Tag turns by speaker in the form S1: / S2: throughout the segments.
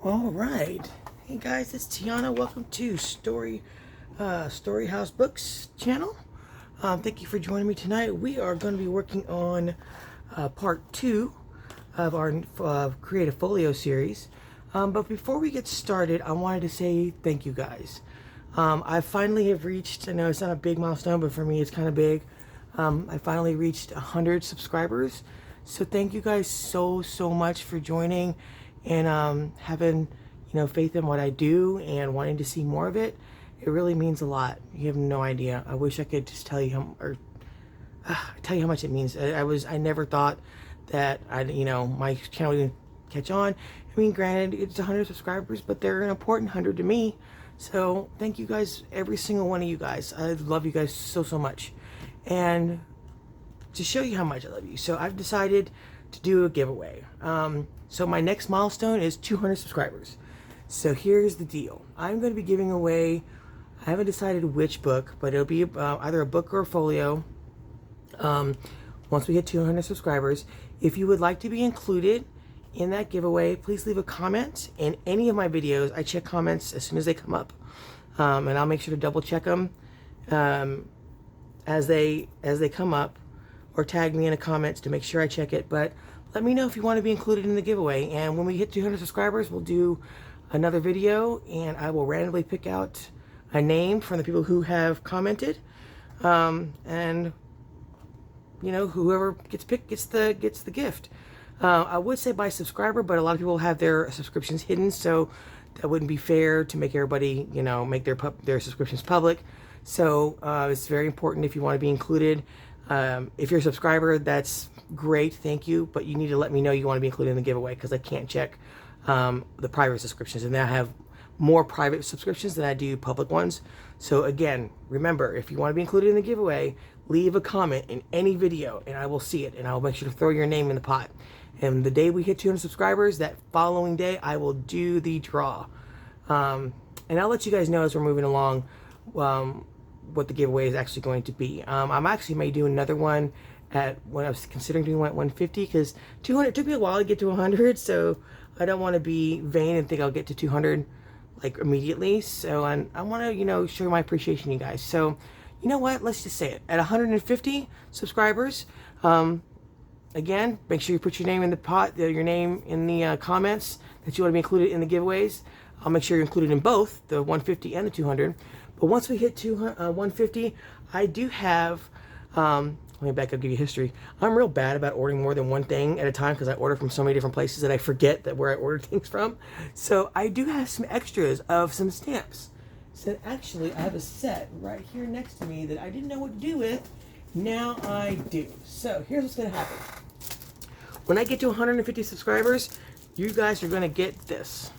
S1: All right. Hey guys, it's Tiana. Welcome to StoreyHousBooks channel. Thank you for joining me tonight. We are going to be working on part 2 of our Creative Folio series. But before we get started, I wanted to say thank you guys. I finally have reached, I know it's not a big milestone, but for me it's kind of big. I finally reached 100 subscribers. So thank you guys so much for joining and having faith in what I do and wanting to see more of it. It really means a lot. You have no idea. I wish I could just tell you how much it means. I never thought that my channel would catch on. I mean, granted, it's 100 subscribers, but they're an important 100 to me. So thank you guys, every single one of you guys. I love you guys so much. And to show you how much I love you, so I've decided to do a giveaway. So my next milestone is 200 subscribers. So here's the deal. I'm going to be giving away, I haven't decided which book, but it'll be either a book or a folio once we hit 200 subscribers. If you would like to be included in that giveaway, please leave a comment in any of my videos. I check comments as soon as they come up, and I'll make sure to double check them as they come up, or tag me in the comments to make sure I check it. But let me know if you want to be included in the giveaway, and when we hit 200 subscribers, we'll do another video and I will randomly pick out a name from the people who have commented, and whoever gets picked gets the gift. I would say by subscriber, but a lot of people have their subscriptions hidden, so that wouldn't be fair to make everybody make their subscriptions public. So it's very important if you want to be included. If you're a subscriber, that's great, thank you, but you need to let me know you want to be included in the giveaway, because I can't check the private subscriptions, and I have more private subscriptions than I do public ones. So again, remember, if you want to be included in the giveaway, leave a comment in any video and I will see it, and I'll make sure to throw your name in the pot. And the day we hit 200 subscribers, that following day, I will do the draw. And I'll let you guys know as we're moving along what the giveaway is actually going to be. I'm actually may do another one when I was considering doing 150, because 200 took me a while to get to 100, so I don't want to be vain and think I'll get to 200 like immediately. So I want to show my appreciation to you guys. So you know what, let's just say it, at 150 subscribers, again, make sure you put your name in the pot, your name in the comments that you want to be included in the giveaways. I'll make sure you're included in both the 150 and the 200. But once we hit 150, I do have, let me back up, give you history. I'm real bad about ordering more than one thing at a time, because I order from so many different places that I forget where I order things from. So I do have some extras of some stamps. So actually, I have a set right here next to me that I didn't know what to do with. Now I do. So here's what's going to happen. When I get to 150 subscribers, you guys are going to get this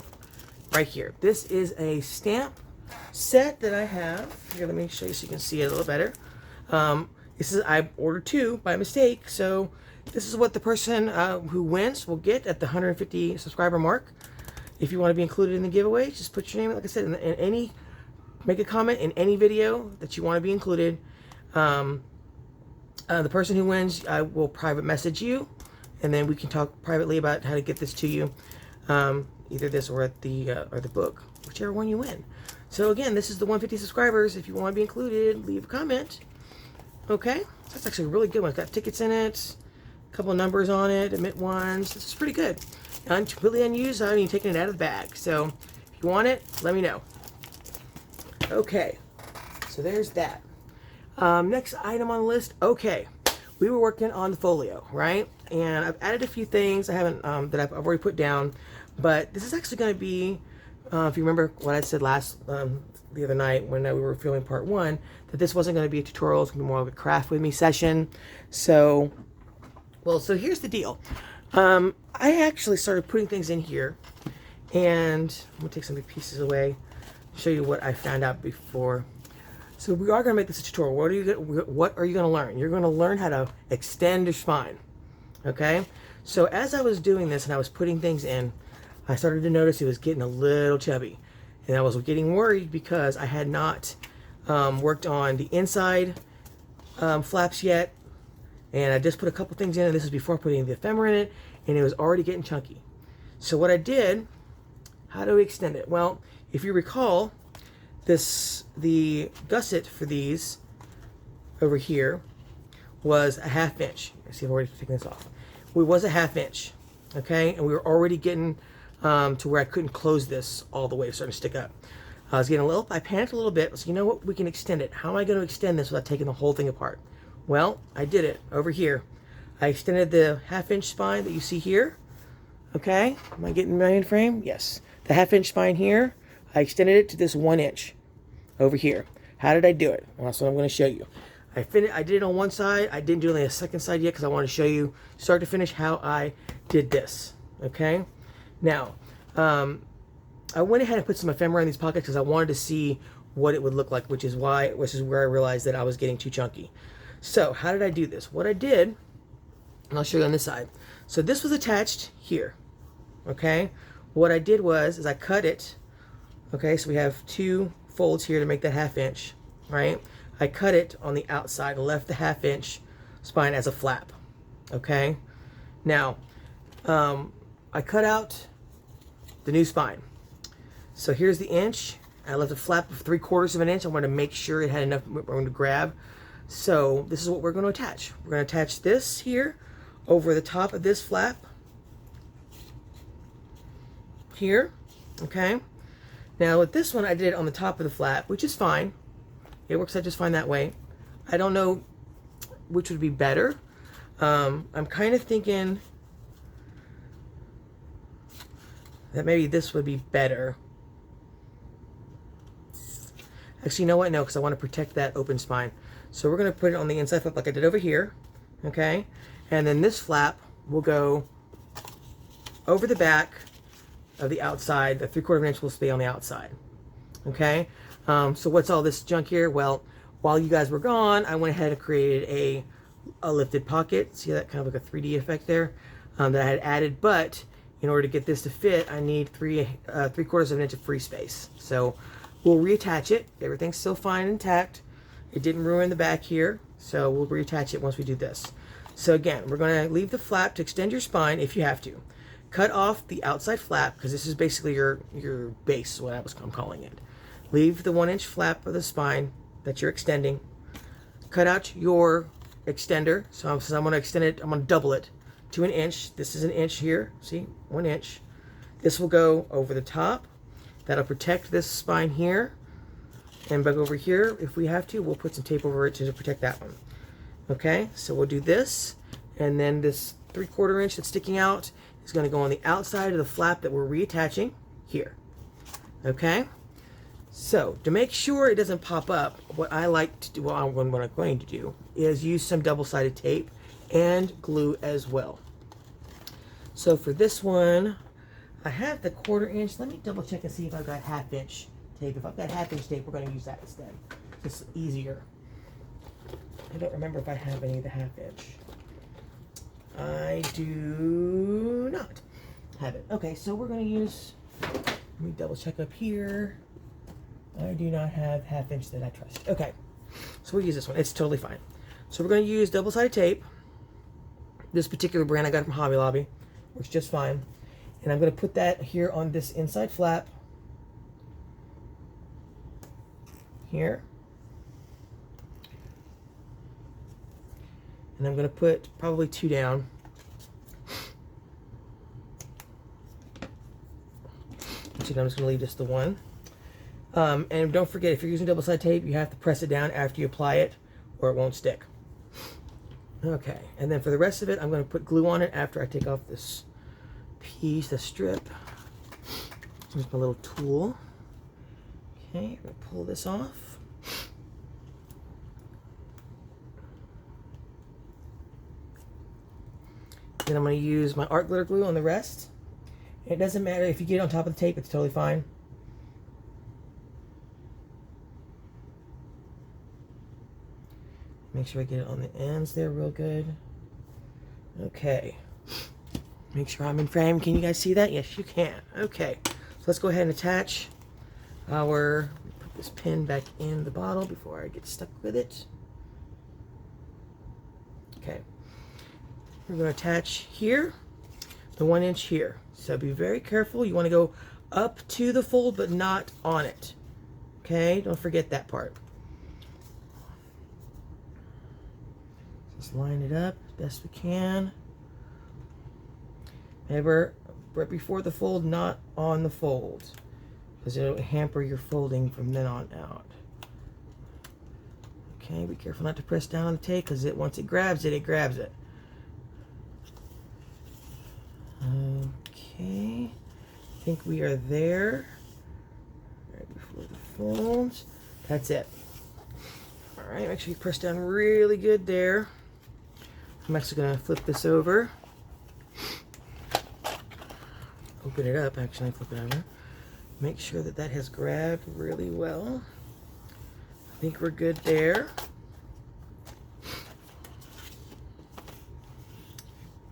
S1: right here. This is a stamp set that I have. Here, let me show you so you can see it a little better. I ordered 2 by mistake, so this is what the person who wins will get at the 150 subscriber mark. If you want to be included in the giveaway, just put your name, like I said, in make a comment in any video that you want to be included. The person who wins, I will private message you, and then we can talk privately about how to get this to you, either this or at the book, whichever one you win. So again, this is the 150 subscribers. If you want to be included, leave a comment. Okay, that's actually a really good one. It's got tickets in it, a couple of numbers on it, emit ones. This is pretty good. Completely unused. I haven't even taken it out of the bag. So if you want it, let me know. Okay, so there's that. Next item on the list. Okay, we were working on the folio, right? And I've added a few things I haven't that I've already put down, but this is actually going to be, if you remember what I said the other night when we were filming part 1, that this wasn't going to be a tutorial. It's going to be more of a craft with me session. So here's the deal. I actually started putting things in here, and I'm going to take some of the pieces away, show you what I found out before. So we are going to make this a tutorial. What are you going to learn? You're going to learn how to extend your spine. Okay? So as I was doing this and I was putting things in, I started to notice it was getting a little chubby. And I was getting worried because I had not worked on the inside flaps yet. And I just put a couple things in, and this is before putting the ephemera in it, and it was already getting chunky. So what I did how do we extend it? Well, if you recall, the gusset for these over here was a 1/2 inch. See, I've already taken this off. It was a 1/2 inch, okay? And we were already getting to where I couldn't close this all the way. It was starting to stick up. I was getting I panicked a little bit. So you know what? We can extend it. How am I going to extend this without taking the whole thing apart? Well, I did it over here. I extended the 1/2 inch spine that you see here. Okay, am I getting my in frame? Yes. The 1/2 inch spine here, I extended it to this 1 inch over here. How did I do it? Well, that's what I'm going to show you. I did it on one side. I didn't do it on the second side yet because I want to show you start to finish how I did this. Okay. Now, I went ahead and put some ephemera in these pockets because I wanted to see what it would look like, which is where I realized that I was getting too chunky. So, how did I do this? What I did, and I'll show you on this side. So this was attached here. Okay. What I did is I cut it. Okay. So we have 2 folds here to make that 1/2 inch, right? I cut it on the outside and left the 1/2 inch spine as a flap. Okay. Now, I cut out the new spine. So here's the inch. I left a flap of 3/4 of an inch. I wanted to make sure it had enough room to grab. So this is what we're going to attach. We're going to attach this here over the top of this flap here. Okay. Now with this one, I did it on the top of the flap, which is fine. It works out just fine that way. I don't know which would be better. I'm kind of thinking that maybe this would be better. Actually, you know what? No, because I want to protect that open spine. So we're going to put it on the inside flap like I did over here. Okay. And then this flap will go over the back of the outside. The 3/4 inch will stay on the outside. Okay. So what's all this junk here? Well, while you guys were gone, I went ahead and created a lifted pocket. See that kind of like a 3D effect there that I had added. But in order to get this to fit, I need 3/4 of an inch of free space. So we'll reattach it. Everything's still fine and intact. It didn't ruin the back here. So we'll reattach it once we do this. So again, we're going to leave the flap to extend your spine if you have to. Cut off the outside flap because this is basically your base, what I'm calling it. Leave the 1 inch flap of the spine that you're extending. Cut out your extender. So I'm going to extend it. I'm going to double it to 1 inch. This is 1 inch here. See, 1 inch. This will go over the top. That'll protect this spine here. And back over here, if we have to, we'll put some tape over it to protect that one. Okay, so we'll do this. And then this 3/4 inch that's sticking out is going to go on the outside of the flap that we're reattaching here. Okay, so to make sure it doesn't pop up, what I like to do, what I'm going to do, is use some double-sided tape and glue as well. So for this one, I have the 1/4 inch. Let me double check and see if I've got 1/2 inch tape. If I've got 1/2 inch tape, we're going to use that instead. It's easier. I don't remember if I have any of the 1/2 inch. I do not have it. Okay, so we're going to use, let me double check up here. I do not have 1/2 inch that I trust. Okay, so we'll use this one. It's totally fine. So we're going to use double-sided tape. This particular brand I got from Hobby Lobby. Works just fine. And I'm going to put that here on this inside flap. Here. And I'm going to put probably 2 down. Actually, I'm just going to leave just the 1. And don't forget, if you're using double-sided tape, you have to press it down after you apply it, or it won't stick. Okay, and then for the rest of it, I'm going to put glue on it after I take off this piece, the strip. Here's my little tool. Okay, I'm going to pull this off. Then I'm going to use my art glitter glue on the rest. It doesn't matter if you get it on top of the tape, it's totally fine. Make sure I get it on the ends there real good. Okay. Make sure I'm in frame. Can you guys see that? Yes, you can. Okay. So let's go ahead and attach our, put this pin back in the bottle before I get stuck with it. Okay. We're going to attach here, the 1 inch here. So be very careful. You want to go up to the fold, but not on it. Okay, don't forget that part. Just line it up best we can. Remember, right before the fold, not on the fold, because it'll hamper your folding from then on out. Okay, be careful not to press down on the tape, because once it grabs it, it grabs it. Okay, I think we are there. Right before the folds. That's it. All right, make sure you press down really good there. I'm actually going to flip this over. Open it up, actually, flip it over. Make sure that that has grabbed really well. I think we're good there.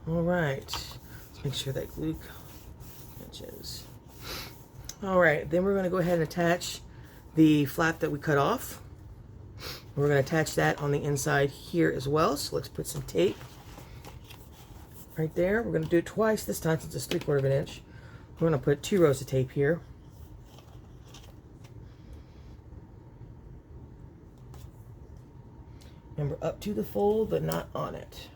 S1: All right, let's make sure that glue catches. All right, then we're going to go ahead and attach the flap that we cut off. We're going to attach that on the inside here as well. So let's put some tape right there. We're going to do it twice this time since it's 3/4 of an inch. We're going to put 2 rows of tape here. Remember, up to the fold, but not on it.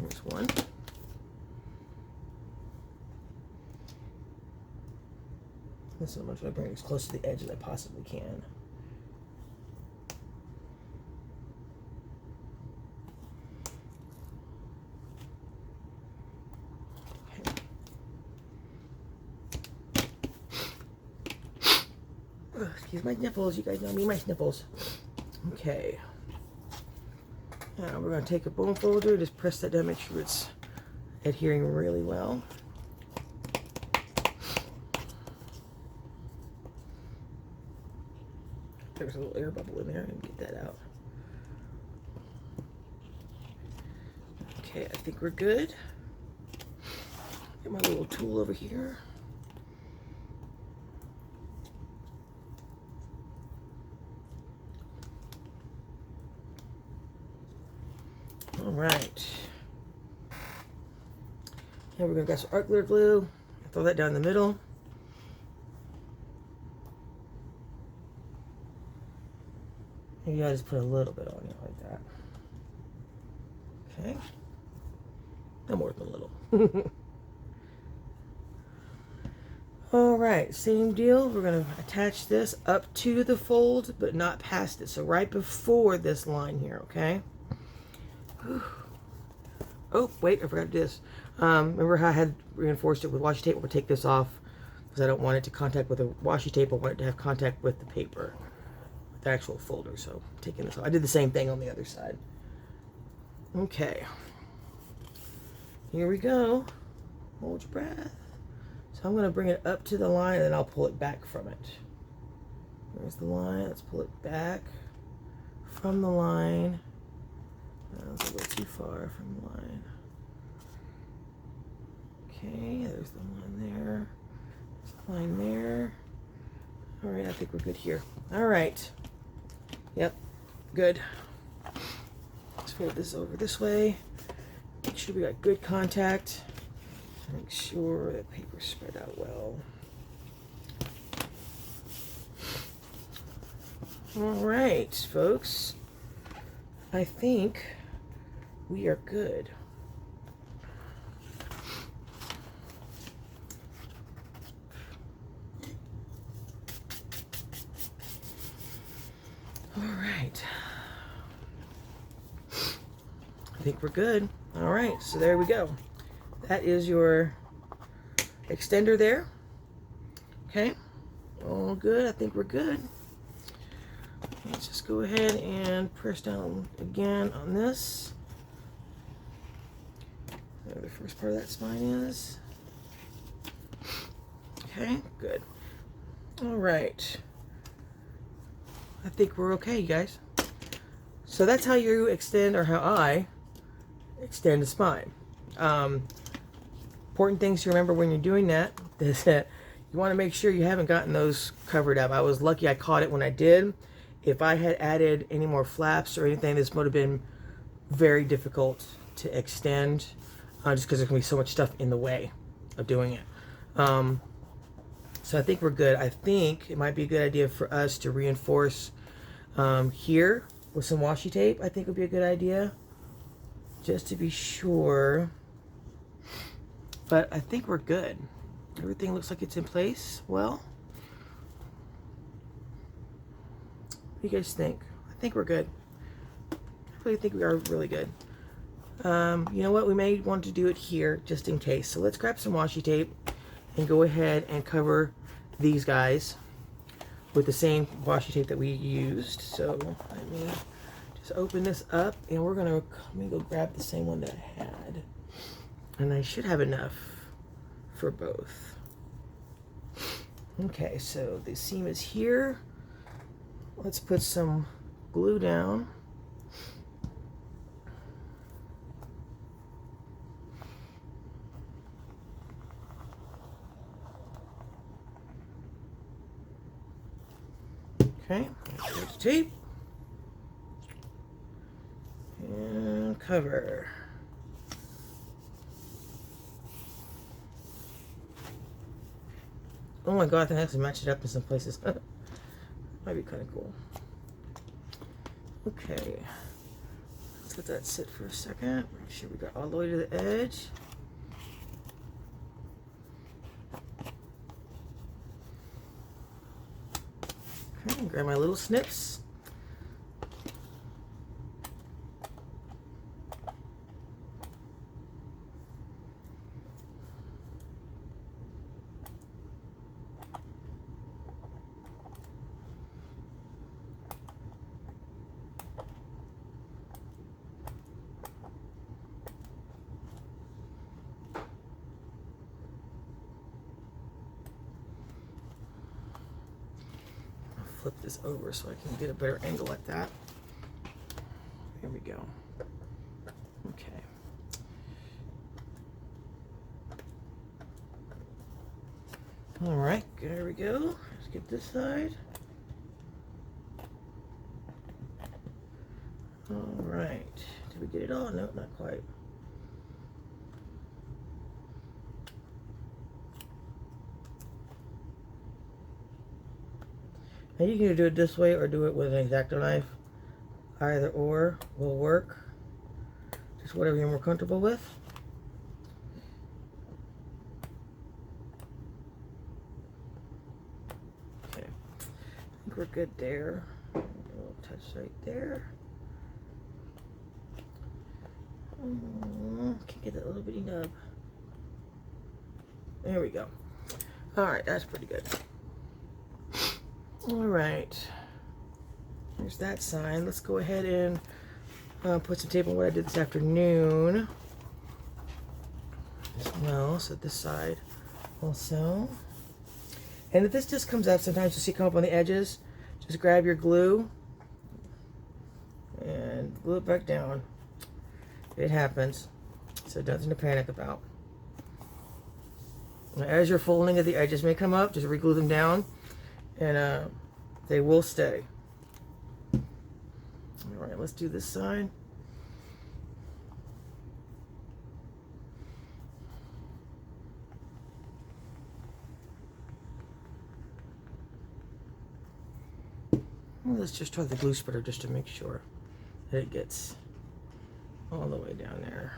S1: Here's one. This is how much I bring it as close to the edge as I possibly can. Excuse my nipples, you guys know me, my snipples. Okay. Now we're going to take a bone folder, just press that down, make sure it's adhering really well. There's a little air bubble in there, and get that out. Okay, I think we're good. Get my little tool over here. All right. Now we're going to grab some art glitter glue. Throw that down the middle. Maybe I'll just put a little bit on it like that. Okay. No more than a little. All right, same deal. We're going to attach this up to the fold, but not past it. So right before this line here, okay? Whew. Oh, wait, I forgot to do this. Remember how I had reinforced it with washi tape? We'll take this off because I don't want it to contact with the washi tape. I want it to have contact with the paper, with the actual folder. So I'm taking this off. I did the same thing on the other side. Okay. Here we go. Hold your breath. So I'm going to bring it up to the line and then I'll pull it back from it. There's the line. Let's pull it back from the line. That was a little too far from the line. Okay, there's the line there. There's the line there. All right, I think we're good here. All right. Yep, good. Let's fold this over this way. Make sure we got good contact. Make sure the paper's spread out well. All right, folks. I think we are good. All right. I think we're good. All right, so there we go. That is your extender there. Okay, all good. I think we're good. Let's just go ahead and press down again on this. There the first part of that spine is. Okay, good. All right. I think we're okay, you guys. So that's how you extend, or how I extend the spine. Important things to remember when you're doing that is that you want to make sure you haven't gotten those covered up. I was lucky I caught it when I did. If I had added any more flaps or anything, this would have been very difficult to extend. just because there's going to be so much stuff in the way of doing it. So I think we're good. I think it might be a good idea for us to reinforce here with some washi tape. I think would be a good idea, just to be sure. But I think we're good. Everything looks like it's in place well. What do you guys think? I think we're good. I really think we are really good. You know what? We may want to do it here just in case. So let's grab some washi tape and go ahead and cover these guys with the same washi tape that we used. So let me just open this up, and we're gonna, let me go grab the same one that I had. And I should have enough for both. Okay, so the seam is here. Let's put some glue down. Okay, there's the tape. And cover. Oh my god, I think I have to match it up in some places. Might be kind of cool. Okay, let's let that sit for a second. Make sure we got all the way to the edge. Okay, grab my little snips. Flip this over so I can get a better angle at that. There we go. Okay. All right, there we go. Let's get this side. All right. Did we get it all? No, not quite. And you can do it this way or do it with an X-Acto knife. Either or will work. Just whatever you're more comfortable with. Okay, I think we're good there. A little touch right there. Can't get that little bitty nub. There we go. All right, that's pretty good. All right, there's that sign. Let's go ahead and put some tape on what I did this afternoon as well. So this side also. And if this just comes up, sometimes you'll see it come up on the edges. Just grab your glue and glue it back down. It happens, so nothing to panic about. As you're folding it, the edges may come up. Just re-glue them down, and they will stay. All right, let's do this side. Well, let's just try the glue spreader just to make sure that it gets all the way down there.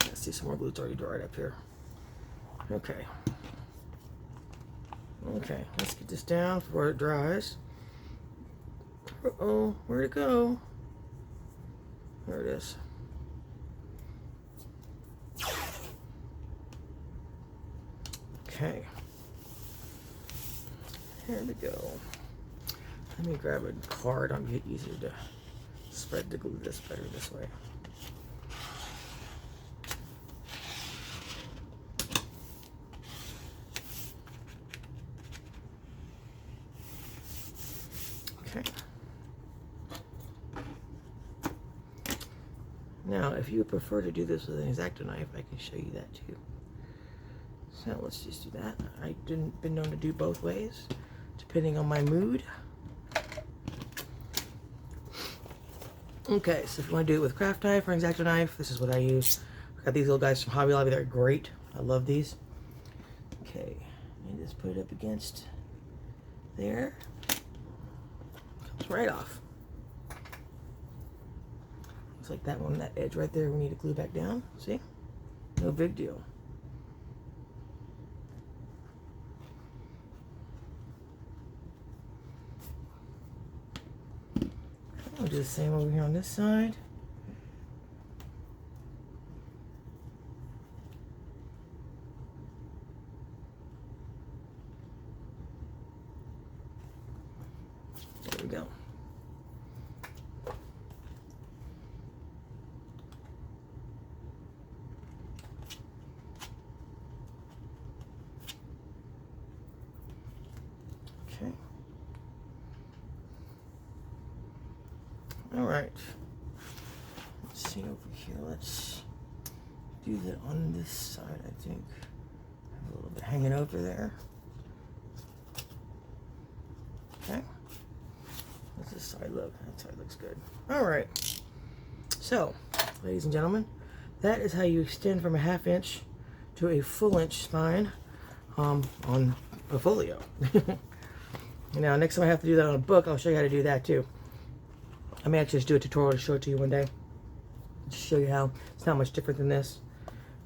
S1: Let's see, some more glue's already dried up here. Okay. Okay, let's get this down before it dries. Uh-oh, where'd it go? There it is. Okay. Here we go. Let me grab a card. I'm get easier to spread the glue this better this way. Okay. Now, if you prefer to do this with an X-Acto knife, I can show you that too. So let's just do that. I've been known to do both ways, depending on my mood. Okay, so if you want to do it with craft knife or X-Acto knife, this is what I use. I got these little guys from Hobby Lobby. They're great. I love these. Okay, and just put it up against there. Comes right off. Looks like that one, that edge right there, we need to glue back down. See? No big deal. I'll do the same over here on this side. There we go. Okay. All right. Let's see over here. Let's do that on this side, I think. Have a little bit hanging over there. Okay. How's this side look? That side looks good. All right. So, ladies and gentlemen, that is how you extend from a 1/2 inch to a full inch spine on a folio. Now, next time I have to do that on a book, I'll show you how to do that too. I may actually just do a tutorial to show it to you one day. Just show you how it's not much different than this.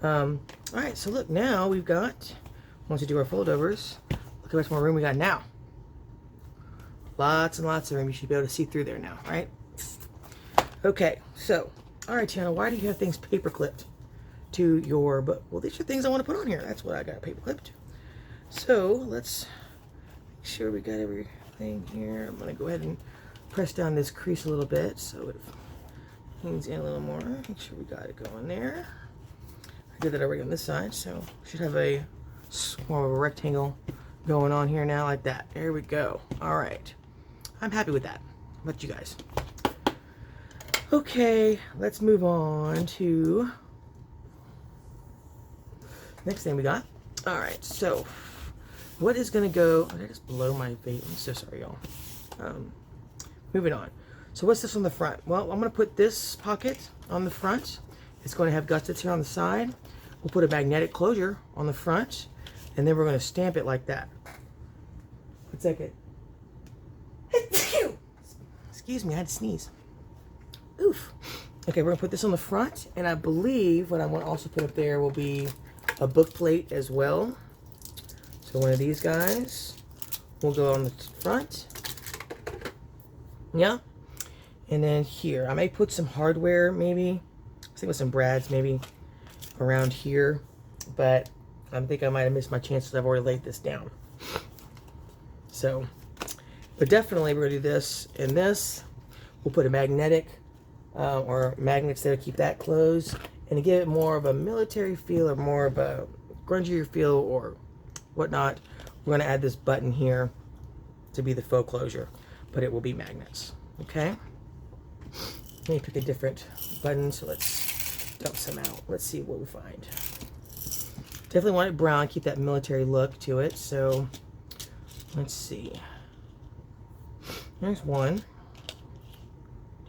S1: All right, so look, now we've got, once we do our foldovers, look how much more room we got now. Lots and lots of room. You should be able to see through there now, right? Okay, so, all right, Tiana, why do you have things paper clipped to your book? Well, these are things I want to put on here. That's what I got paper clipped to. So let's make sure we got everything here. I'm going to go ahead and press down this crease a little bit so it hangs in a little more. Make sure we got it going there. I did that already on this side, so should have a more of a rectangle going on here now like that. There we go. All right. I'm happy with that. How about you guys? Okay, let's move on to next thing we got. All right, so what is going to go... Oh, did I just blow my vape? I'm so sorry, y'all. Moving on. So what's this on the front? Well, I'm going to put this pocket on the front. It's going to have gussets here on the side. We'll put a magnetic closure on the front, and then we're going to stamp it like that. 1 second. Excuse me, I had to sneeze. Oof. Okay, we're going to put this on the front, and I believe what I want to also put up there will be a book plate as well. So one of these guys will go on the front. Yeah. And then here, I may put some hardware maybe. I think with some brads maybe around here. But I think I might have missed my chances. I've already laid this down. So, but definitely we're going to do this and this. We'll put a magnetic or magnets there to keep that closed. And to give it more of a military feel or more of a grungier feel or whatnot, we're going to add this button here to be the faux closure. But it will be magnets. Okay? Let me pick a different button, so let's dump some out. Let's see what we find. Definitely want it brown, keep that military look to it, so let's see. There's one.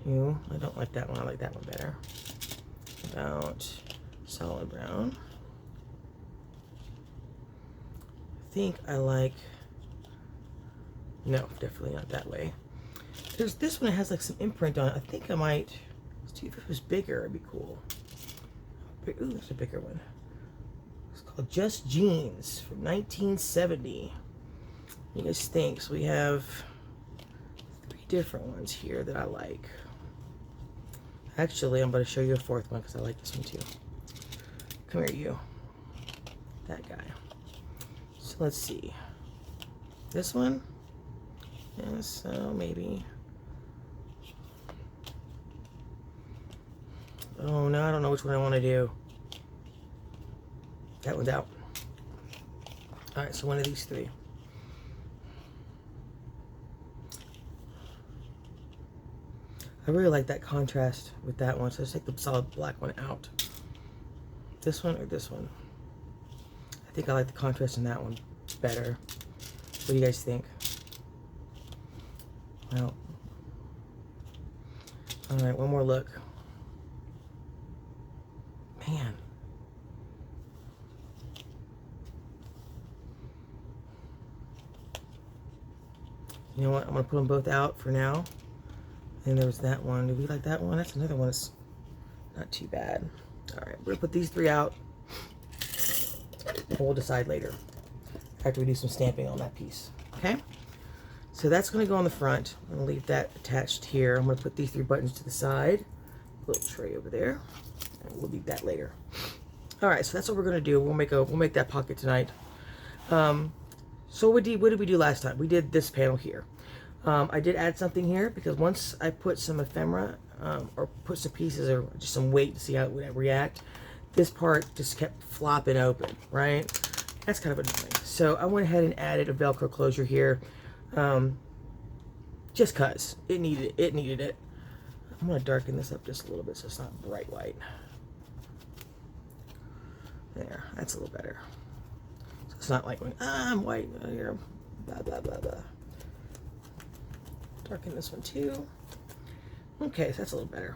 S1: 2. I don't like that one, I like that one better. About solid brown. I think I like... No, definitely not that way. There's this one that has like some imprint on it. I think I might see if it was bigger. It'd be cool. Ooh, there's a bigger one. It's called Just Jeans from 1970. What do you guys think? So we have 3 different ones here that I like. Actually, I'm going to show you a 4th one because I like this one too. Come here, you. That guy. So let's see. This one. Yeah, so maybe. Oh no, I don't know which one I want to do. That one's out. Alright, so one of these 3. I really like that contrast with that one, so let's take the solid black one out. This one or this one? I think I like the contrast in that one better. What do you guys think? Well, All right, one more look. Man. You know what? I'm going to put them both out for now. And there was that one. Do we like that one? That's another one that's not too bad. All right, we're going to put these 3 out. And we'll decide later after we do some stamping on that piece. Okay? So that's going to go on the front. I'm going to leave that attached here. I'm going to put these 3 buttons to the side. Little tray over there. And we'll leave that later. All right, so that's what we're going to do. We'll make that pocket tonight. So what did we do last time? We did this panel here. I did add something here because once I put some ephemera or put some pieces or just some weight to see how it would react, this part just kept flopping open, right? That's kind of annoying. So I went ahead and added a Velcro closure here, just cause it needed it. I'm gonna darken this up just a little bit so it's not bright white. There, that's a little better. So it's not like going, I'm white here, blah blah blah blah. Darken this one too. Okay, so that's a little better.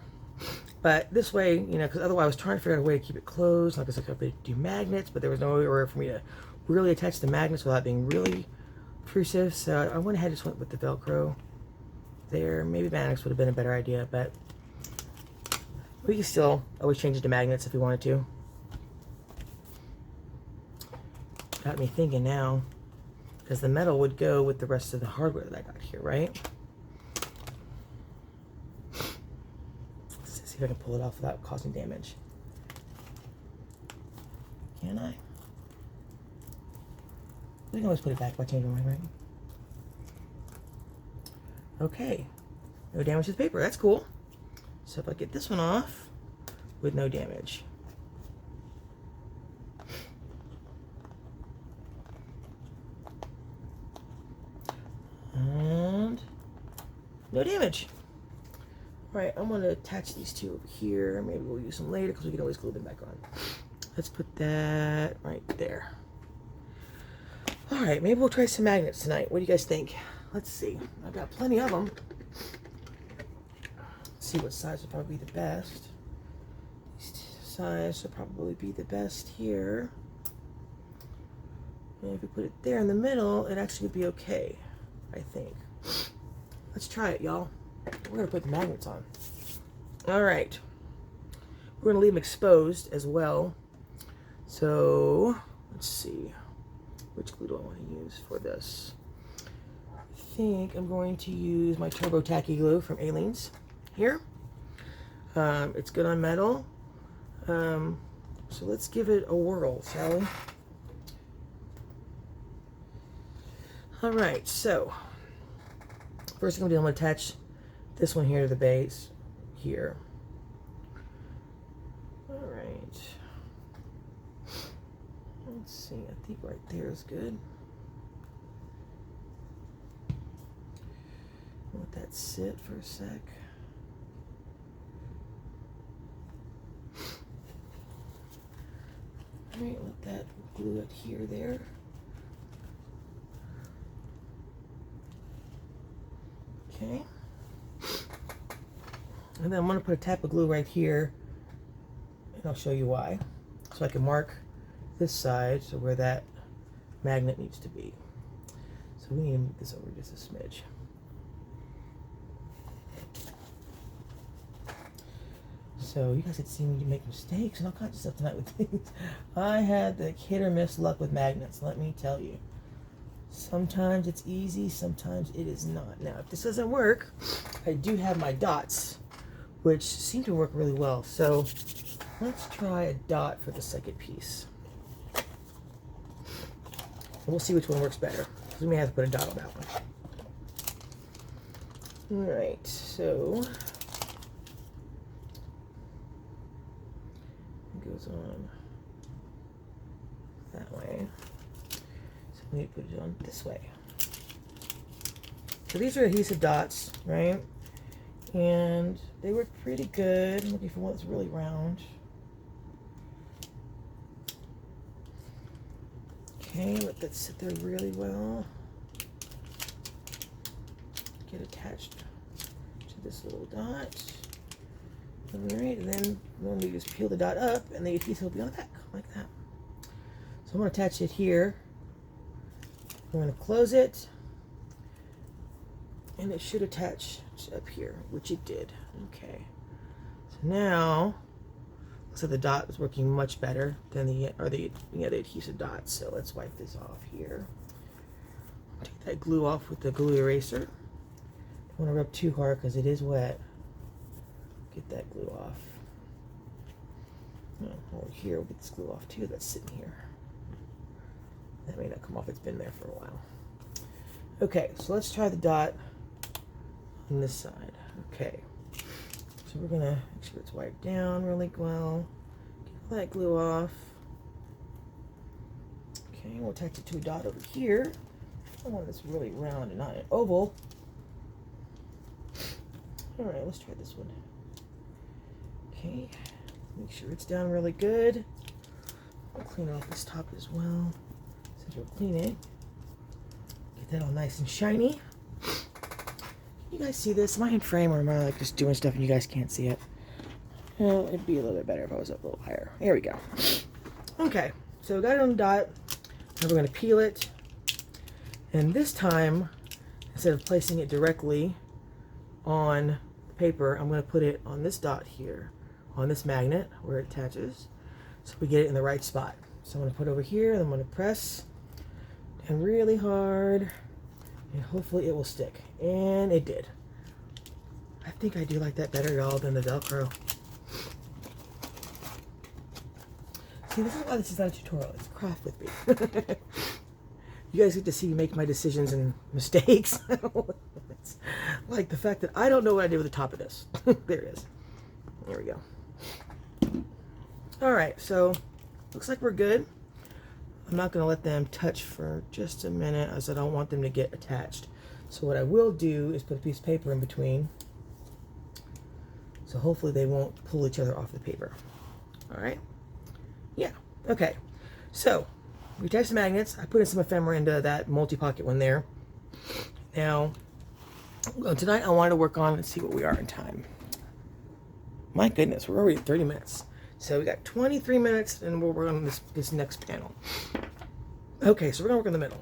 S1: But this way, you know, because otherwise I was trying to figure out a way to keep it closed. Like I said, I could do magnets, but there was no way for me to really attach the magnets without being really intrusive. So I went ahead and just went with the Velcro there. Maybe magnets would have been a better idea, but we can still always change it to magnets if we wanted to. Got me thinking now, because the metal would go with the rest of the hardware that I got here, right? Let's see if I can pull it off without causing damage. Can I? We can always put it back by changing my mind, right? Okay. No damage to the paper. That's cool. So if I get this one off with no damage. And no damage. All right, I'm gonna attach these 2 over here. Maybe we'll use them later because we can always glue them back on. Let's put that right there. All right, maybe we'll try some magnets tonight. What do you guys think? Let's see. I've got plenty of them. Let's see what size would probably be the best. This size would probably be the best here. And if we put it there in the middle, it actually would be okay, I think. Let's try it, y'all. We're gonna put the magnets on. All right. We're gonna leave them exposed as well. So let's see. Which glue do I want to use for this? I think I'm going to use my Turbo Tacky glue from Aleene's here. It's good on metal. So let's give it a whirl, shall we? All right, so first thing I'm going to attach this one here to the base here. All right. Let's see, I think right there is good. Let that sit for a sec. All right, let that glue it here, there. Okay. And then I'm going to put a tap of glue right here, and I'll show you why. So I can mark this side, so where that magnet needs to be. So we need to move this over just a smidge. So you guys had seen me make mistakes and all kinds of stuff tonight with things. I had the hit or miss luck with magnets, let me tell you. Sometimes it's easy, sometimes it is not. Now, if this doesn't work, I do have my dots, which seem to work really well. So let's try a dot for the second piece. And we'll see which one works better. We may have to put a dot on that one. All right, so it goes on that way. So we need to put it on this way. So these are adhesive dots, right? And they work pretty good. I'm looking for one that's really round. Okay, let that sit there really well. Get attached to this little dot. Alright, and then we just peel the dot up and the adhesive will be on the back, like that. So I'm going to attach it here. I'm going to close it. And it should attach up here, which it did. Okay. So now, looks like the dot is working much better than the adhesive dots. So let's wipe this off here. Take that glue off with the glue eraser. Don't want to rub too hard because it is wet. Get that glue off. Oh, over here, we'll get this glue off too. That's sitting here. That may not come off. It's been there for a while. Okay, so let's try the dot on this side. Okay, so we're gonna make sure it's wiped down really well. Get all that glue off. Okay, we'll attach it to a dot over here. I want this really round and not an oval. All right, let's try this one. Okay, make sure it's down really good. I'll clean off this top as well. Since we're cleaning, get that all nice and shiny. You guys see this? Am I in frame or am I like just doing stuff and you guys can't see it? Well, it'd be a little bit better if I was up a little higher. Here we go. Okay, so we got it on the dot. Now we're going to peel it. And this time, instead of placing it directly on the paper, I'm going to put it on this dot here, on this magnet where it attaches, so we get it in the right spot. So I'm going to put it over here, and I'm going to press down really hard, and hopefully it will stick. And it did. I think I do like that better, y'all, than the Velcro. See, this is why this is not a tutorial. It's craft with me. You guys get to see me make my decisions and mistakes. It's like the fact that I don't know what I did with the top of this. There it is. There we go. All right, so looks like we're good. I'm not going to let them touch for just a minute as I don't want them to get attached. So what I will do is put a piece of paper in between. So hopefully they won't pull each other off the paper. All right. Yeah. Okay. So we attach the magnets. I put in some ephemera into that multi-pocket one there. Now, tonight I wanted to work on, let's see what we are in time. My goodness, we're already at 30 minutes. So we got 23 minutes and we'll work on this next panel. Okay, so we're gonna work in the middle.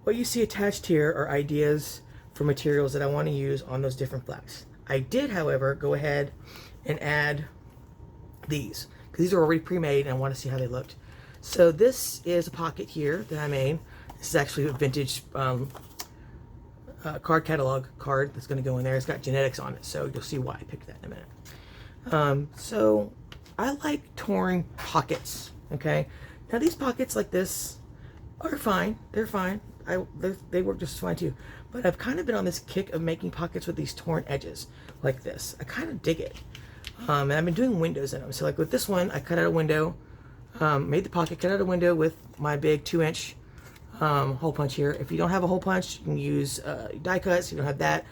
S1: What you see attached here are ideas for materials that I want to use on those different flaps. I did, however, go ahead and add these, because these are already pre-made and I want to see how they looked. So this is a pocket here that I made. This is actually a vintage card catalog card that's going to go in there. It's got genetics on it, so you'll see why I picked that in a minute. So I like torn pockets, okay? Now these pockets like this are fine. They're fine. They work just fine too. But I've kind of been on this kick of making pockets with these torn edges like this. I kind of dig it. And I've been doing windows in them. So like with this one, I cut out a window, made the pocket, cut out a window with my big 2-inch hole punch here. If you don't have a hole punch, you can use die cuts. If you don't have that,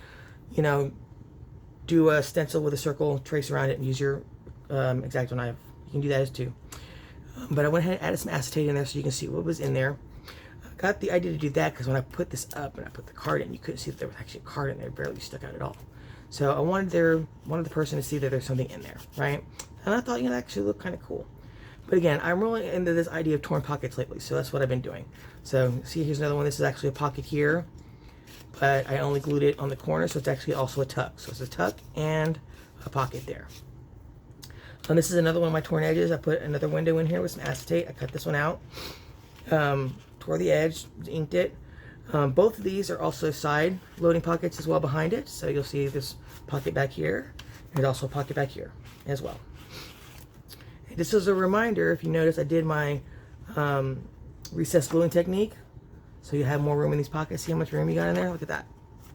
S1: you know, do a stencil with a circle, trace around it, and use your X-Acto knife. You can do that as too. But I went ahead and added some acetate in there so you can see what was in there. I got the idea to do that because when I put this up and I put the card in, you couldn't see that there was actually a card in there. It barely stuck out at all. So I wanted the person to see that there's something in there, right? And I thought, you know, that actually looked kind of cool. But again, I'm really into this idea of torn pockets lately, so that's what I've been doing. So see, here's another one. This is actually a pocket here, but I only glued it on the corner, so it's actually also a tuck. So it's a tuck and a pocket there. And this is another one of my torn edges. I put another window in here with some acetate. I cut this one out, tore the edge, inked it. Both of these are also side loading pockets as well behind it. So you'll see this pocket back here, and also a pocket back here as well. And just as a reminder, if you notice, I did my recessed gluing technique. So you have more room in these pockets. See how much room you got in there? Look at that.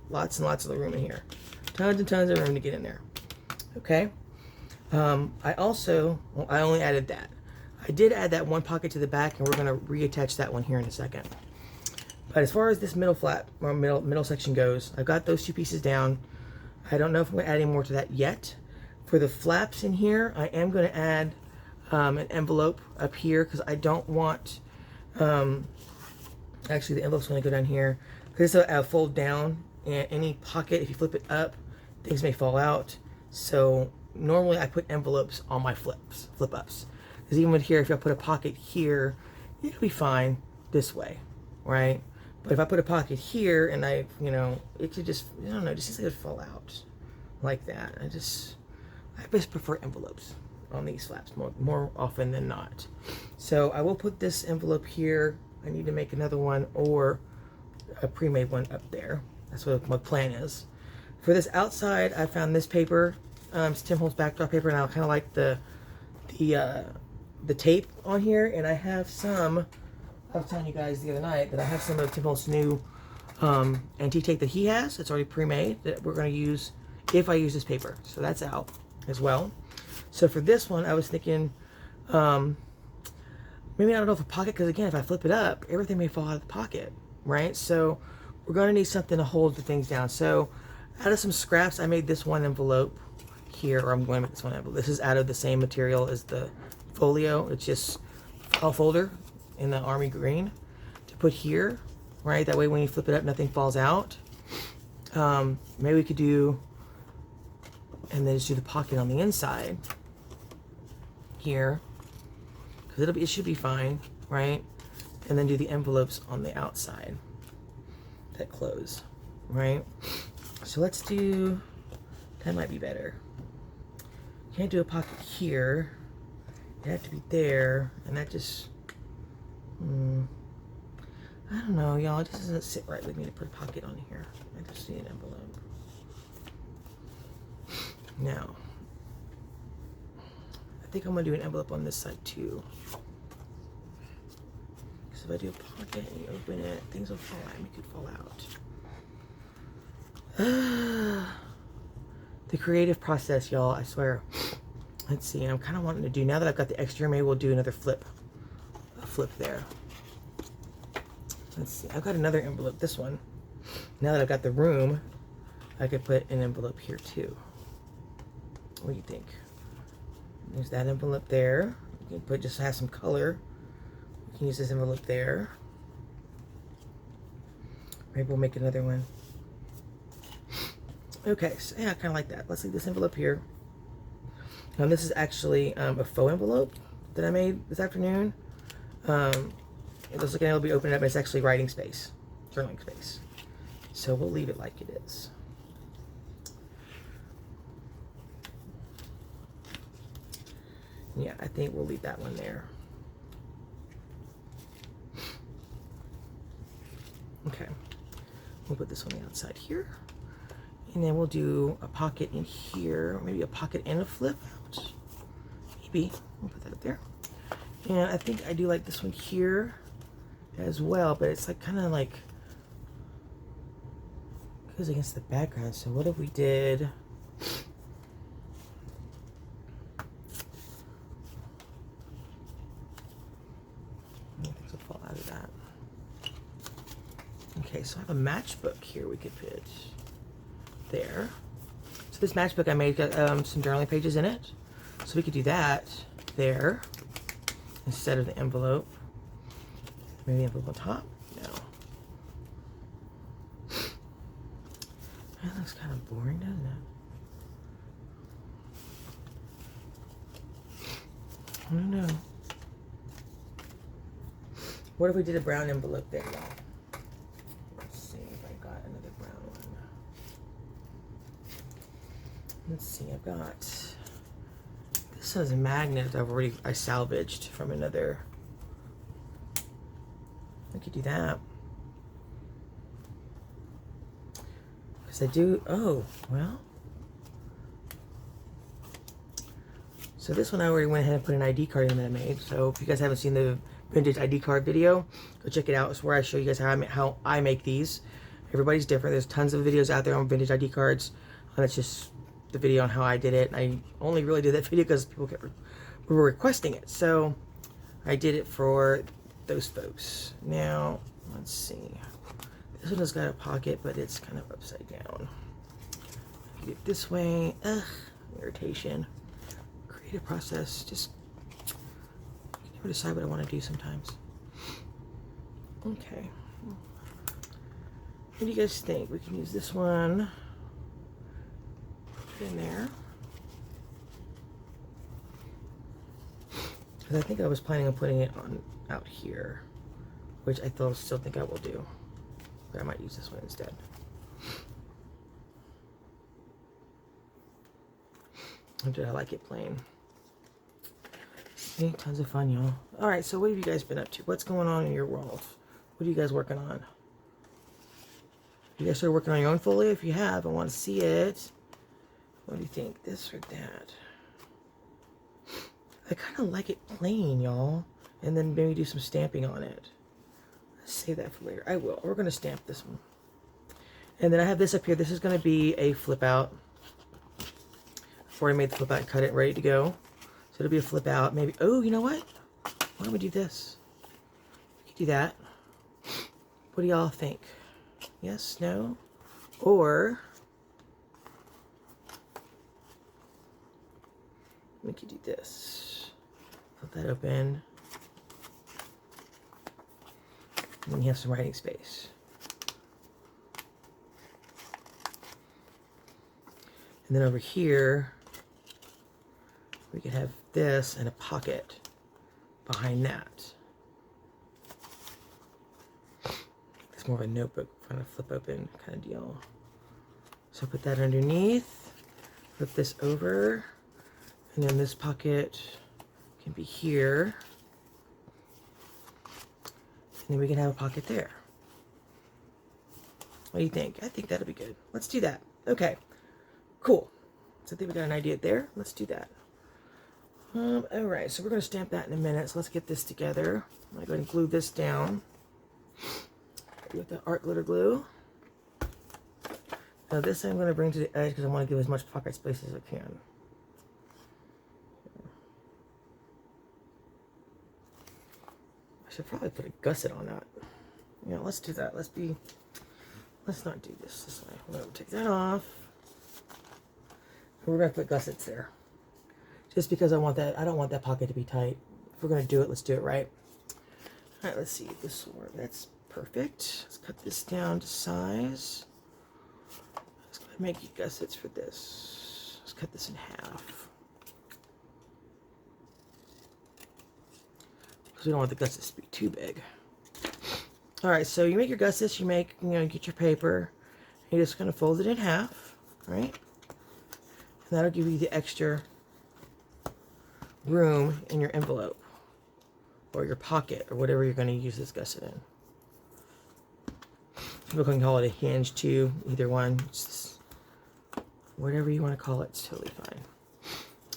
S1: Lots and lots of the room in here. Tons and tons of room to get in there. Okay. I only added that. I did add that one pocket to the back, and we're going to reattach that one here in a second. But as far as this middle flap, or middle section goes, I've got those two pieces down. I don't know if I'm going to add any more to that yet. For the flaps in here, I am going to add an envelope up here because I don't want, actually the envelope's going to go down here because it's a fold down, and any pocket, if you flip it up, things may fall out. So normally I put envelopes on my flip ups. Because even with here, if I put a pocket here, it'll be fine this way, right? But if I put a pocket here and I, you know, it could just, I don't know, just seems like it would fall out like that. I just prefer envelopes on these flaps more often than not. So I will put this envelope here. I need to make another one or a pre-made one up there. That's what my plan is. For this outside, I found this paper. It's Tim Holtz backdrop paper, and I kind of like the tape on here. And I have some. I was telling you guys the other night that I have some of Tim Holtz's new antique tape that he has. It's already pre-made that we're going to use if I use this paper. So that's out as well. So for this one, I was thinking maybe I don't know if a pocket, because again, if I flip it up, everything may fall out of the pocket, right? So we're going to need something to hold the things down. So out of some scraps, I made this one envelope here, or I'm going to make this one envelope. This is out of the same material as the folio. It's just file folder in the army green to put here, right? That way when you flip it up, nothing falls out. Maybe we could do, and then just do the pocket on the inside here, because it should be fine, right? And then do the envelopes on the outside that close, right? So let's do, that might be better. Can't do a pocket here. It had to be there, and that just, I don't know, y'all. It just doesn't sit right with me to put a pocket on here. I just need an envelope. Now, I think I'm gonna do an envelope on this side too. Because if I do a pocket and you open it, things will fall out. It could fall out. The creative process, y'all, I swear. Let's see, I'm kind of wanting to do, now that I've got the extra, maybe we'll do another flip. A flip there. Let's see, I've got another envelope, this one. Now that I've got the room, I could put an envelope here too. What do you think? There's that envelope there. You can put, just have some color. You can use this envelope there. Maybe we'll make another one. Okay, so yeah, I kind of like that. Let's leave this envelope here. Now this is actually a faux envelope that I made this afternoon. It looks like it'll be opened up, but it's actually writing space, journaling space. So we'll leave it like it is. Yeah, I think we'll leave that one there. Okay, we'll put this on the outside here. And then we'll do a pocket in here, or maybe a pocket and a flip out. Maybe, we'll put that up there. And I think I do like this one here as well, but it's like kind of like, goes against the background. So what if we did, things will fall out of that. Okay, so I have a matchbook here we could put there. So this matchbook I made got some journaling pages in it. So we could do that there instead of the envelope. Maybe the envelope on top? No. That looks kind of boring, doesn't it? I don't know. What if we did a brown envelope there, y'all? Let's see if I got another brown one. Let's see, I've got, this is a magnet I salvaged from another. I could do that. Because I do, oh, well. So this one I already went ahead and put an ID card in that I made. So if you guys haven't seen the vintage ID card video, go check it out. It's where I show you guys how I make these. Everybody's different. There's tons of videos out there on vintage ID cards. That's just the video on how I did it. And I only really did that video because people were requesting it. So I did it for those folks. Now, let's see. This one has got a pocket, but it's kind of upside down. Get it this way. Ugh, irritation. Creative process. Just, you never decide what I want to do sometimes. Okay. What do you guys think? We can use this one. Put it in there. Because I think I was planning on putting it on out here, which I still think I will do. But I might use this one instead. I like it plain. See, tons of fun, y'all. All right, so what have you guys been up to? What's going on in your world? What are you guys working on? You guys started working on your own folio? If you have, I want to see it. What do you think? This or that? I kind of like it plain, y'all. And then maybe do some stamping on it. Let's save that for later. I will. We're going to stamp this one. And then I have this up here. This is going to be a flip out. I've already made the flip out and cut it, ready to go. So it'll be a flip out. Maybe. Oh, you know what? Why don't we do this? We could do that. What do y'all think? Yes? No? Or we could do this. Flip that open. And then you have some writing space. And then over here, we could have this and a pocket behind that. It's more of a notebook kind of flip open kind of deal. So put that underneath, flip this over, and then this pocket can be here. And then we can have a pocket there. What do you think? I think that'll be good. Let's do that. Okay, cool. So I think we got an idea there. Let's do that. All right, so we're going to stamp that in a minute. So let's get this together. I'm going to go ahead and glue this down with the art glitter glue. Now this I'm going to bring to the edge because I want to give as much pocket space as I can. I should probably put a gusset on that. Yeah, let's do that. Let's not do this way. We're going to take that off. We're going to put gussets there. Just because I don't want that pocket to be tight. If we're going to do it, let's do it right. All right, let's see. This one, that's perfect. Let's cut this down to size. Let's go ahead and make gussets for this. Let's cut this in half. Because we don't want the gussets to be too big. All right, so you make your gussets, you get your paper. You're just going to fold it in half, right? And that'll give you the extra room in your envelope or your pocket or whatever you're going to use this gusset in. People can call it a hinge too, either one. Just whatever you want to call it, it's totally fine.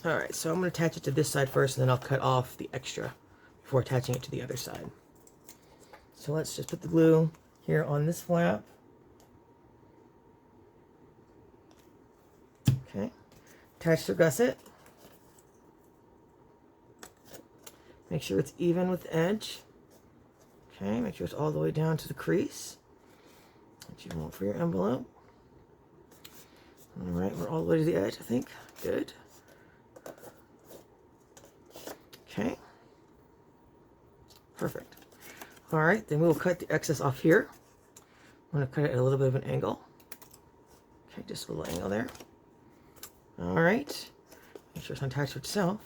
S1: All right, so I'm going to attach it to this side first, and then I'll cut off the extra before attaching it to the other side. So let's just put the glue here on this flap. Okay, attach the gusset. Make sure it's even with the edge. Okay, make sure it's all the way down to the crease that you want for your envelope. All right, we're all the way to the edge, I think. Good. Okay. Perfect. All right, then we'll cut the excess off here. I'm going to cut it at a little bit of an angle. Okay, just a little angle there. All right. Make sure it's attached to itself.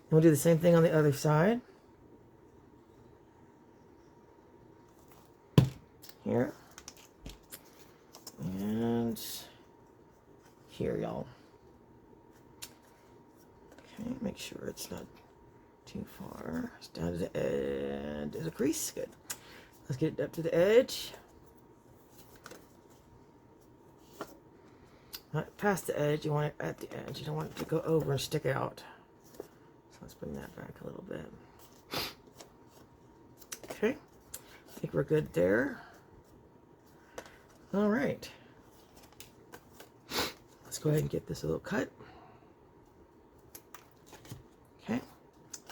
S1: And we'll do the same thing on the other side. Here. And here, y'all. Okay, make sure it's not too far. It's down to the edge. There's a crease. Good. Let's get it up to the edge. Not past the edge. You want it at the edge. You don't want it to go over and stick out. So let's bring that back a little bit. Okay. I think we're good there. All right. Let's go ahead and get this a little cut. Okay.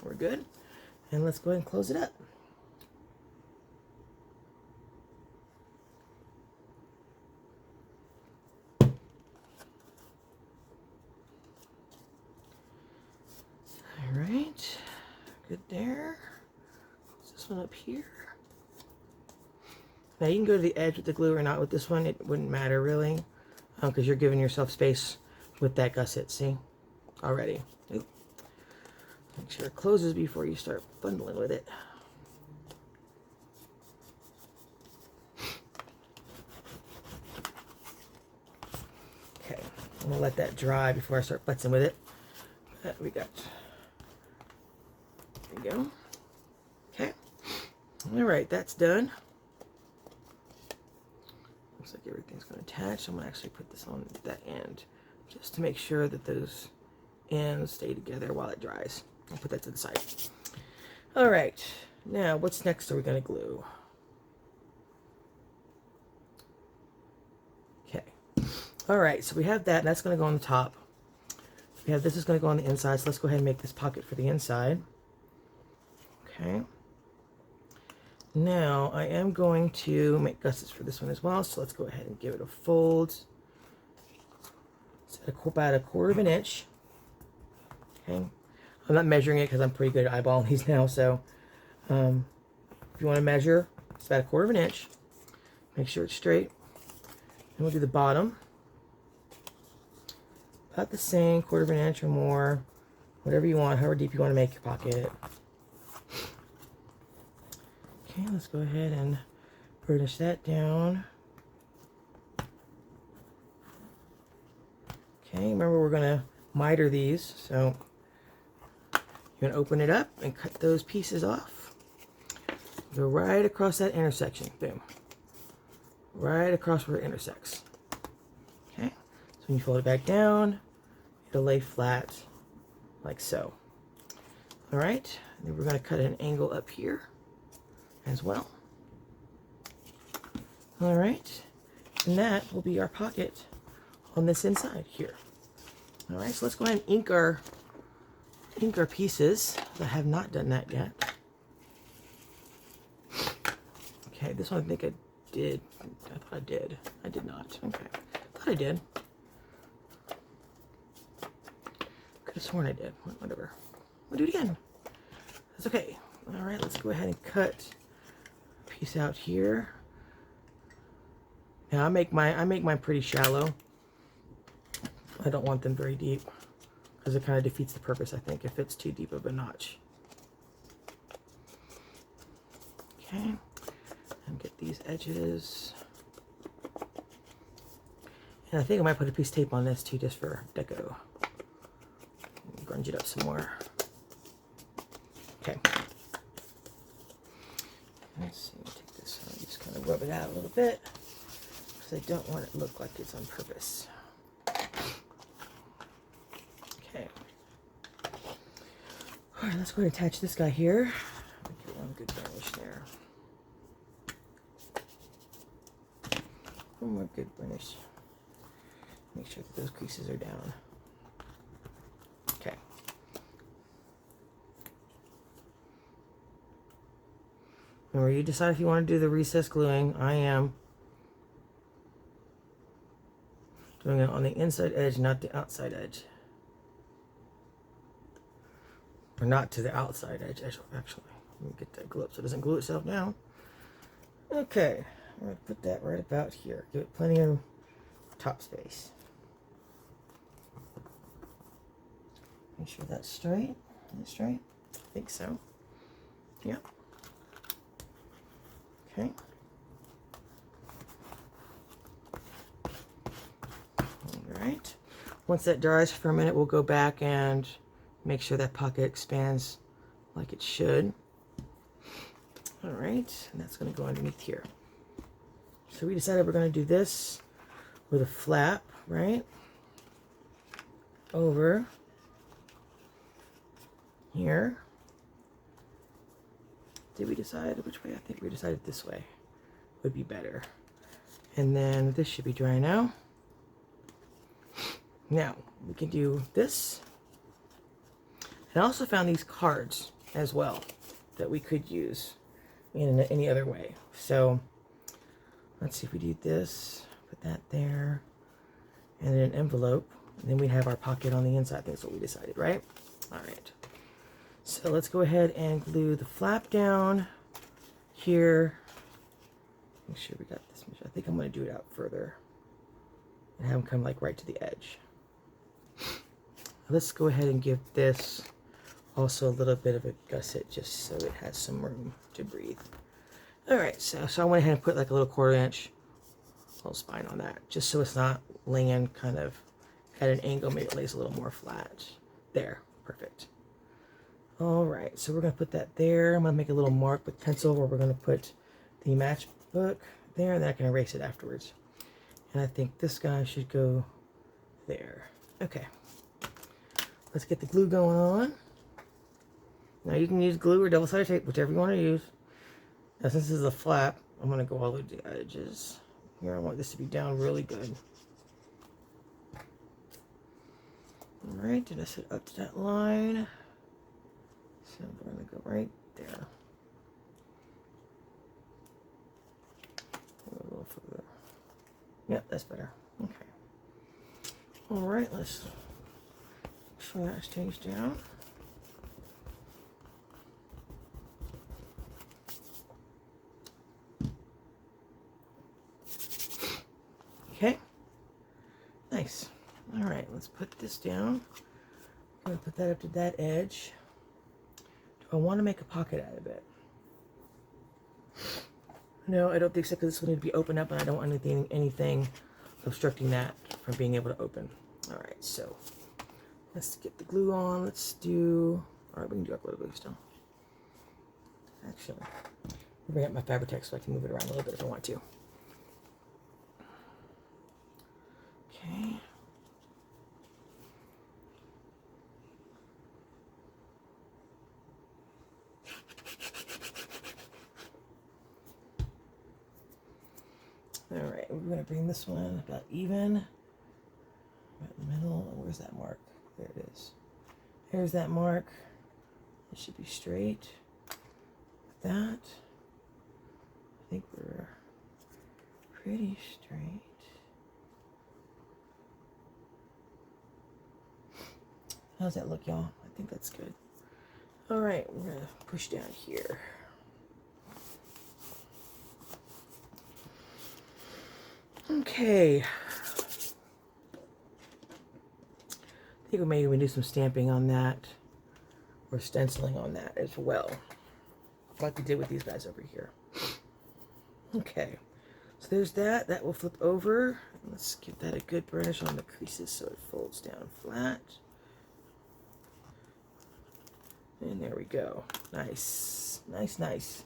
S1: We're good. And let's go ahead and close it up. All right. Good there. Close this one up here. Now you can go to the edge with the glue or not with this one. It wouldn't matter really, because you're giving yourself space with that gusset. See, already. Oop. Make sure it closes before you start bundling with it. Okay, I'm gonna let that dry before I start futzing with it. We got, there we go. Okay, all right, that's done. Looks like everything's gonna attach. I'm gonna actually put this on that end just to make sure that those ends stay together while it dries. I'll put that to the side. All right, now what's next are we gonna glue? Okay, all right, so we have that, and that's gonna go on the top. We have this is gonna go on the inside, so let's go ahead and make this pocket for the inside. Okay. Now I am going to make gussets for this one as well, so let's go ahead and give it a fold. It's at about 1/4 of an inch. Okay. I'm not measuring it because I'm pretty good at eyeballing these now, so if you want to measure, it's about 1/4 of an inch. Make sure it's straight. And we'll do the bottom. About the same, 1/4 of an inch or more, whatever you want, however deep you want to make your pocket. Okay, let's go ahead and burnish that down. Okay, remember we're going to miter these, so you're going to open it up and cut those pieces off. Go right across that intersection, boom. Right across where it intersects. Okay, so when you fold it back down, it'll lay flat like so. All right, and then we're going to cut an angle up here as well. All right, and that will be our pocket on this inside here. All right, so let's go ahead and ink our pieces. I have not done that yet. Okay, this one I think I did. I thought I did. I did not. Okay, I thought I did. Could have sworn I did. Whatever. We'll do it again. That's okay. All right, let's go ahead and cut a piece out here. Now I make mine pretty shallow. I don't want them very deep because it kind of defeats the purpose, I think, if it's too deep of a notch. Okay, and get these edges. And I think I might put a piece of tape on this too, just for deco. Grunge it up some more. Okay. Let's see, take this one, just kind of rub it out a little bit because I don't want it to look like it's on purpose. Okay. All right, let's go ahead and attach this guy here. Get one good burnish there. One more good burnish. Make sure that those creases are down. Okay. Remember, you decide if you want to do the recessed gluing. I am doing it on the inside edge, not the outside edge. Or not to the outside edge, actually. Let me get that glue up so it doesn't glue itself down. Okay, I'm going to put that right about here. Give it plenty of top space. Make sure that's straight. Is it straight? I think so. Yep. Okay. All right. Once that dries for a minute, we'll go back and make sure that pocket expands like it should. All right, and that's going to go underneath here. So we decided we're going to do this with a flap, right? Over here. Did we decide which way? I think we decided this way would be better. And then this should be dry now. Now, we can do this. And I also found these cards as well that we could use in any other way. So, let's see if we do this. Put that there. And then an envelope. And then we have our pocket on the inside. That's what we decided, right? All right. So let's go ahead and glue the flap down here. Make sure we got this. I think I'm going to do it out further and have them come like right to the edge. Let's go ahead and give this Also a little bit of a gusset just so it has some room to breathe. All right, so I went ahead and put like a little 1/4 inch little spine on that, just so it's not laying kind of at an angle. Maybe it lays a little more flat. There, perfect. All right, so we're gonna put that there. I'm gonna make a little mark with pencil where we're gonna put the matchbook there, and then I can erase it afterwards. And I think this guy should go there. Okay, let's get the glue going on. Now you can use glue or double-sided tape, whichever you want to use. Now since this is a flap, I'm gonna go all the way to the edges. Here, I want this to be down really good. All right, did I set up to that line? So we're gonna go right there. A little further. Yep, that's better. Okay. All right, let's make sure that stays down. Okay, nice. All right, let's put this down. I'm gonna put that up to that edge. Do I want to make a pocket out of it? No, I don't think so, because this will need to be opened up, and I don't want anything obstructing that from being able to open. All right, so let's get the glue on. Let's do. All right, we can do a little glue still. Actually, I'll bring up my Fabri-Tex so I can move it around a little bit if I want to. Okay. All right, we're going to bring this one about even. Right in the middle. Where's that mark? There it is. There's that mark. It should be straight. Like that. I think we're pretty straight. How's that look, y'all? I think that's good. All right, we're going to push down here. Okay. I think maybe we do some stamping on that or stenciling on that as well, like we did with these guys over here. Okay, so there's that. That will flip over. Let's give that a good burnish on the creases so it folds down flat. And there we go. Nice, nice, nice.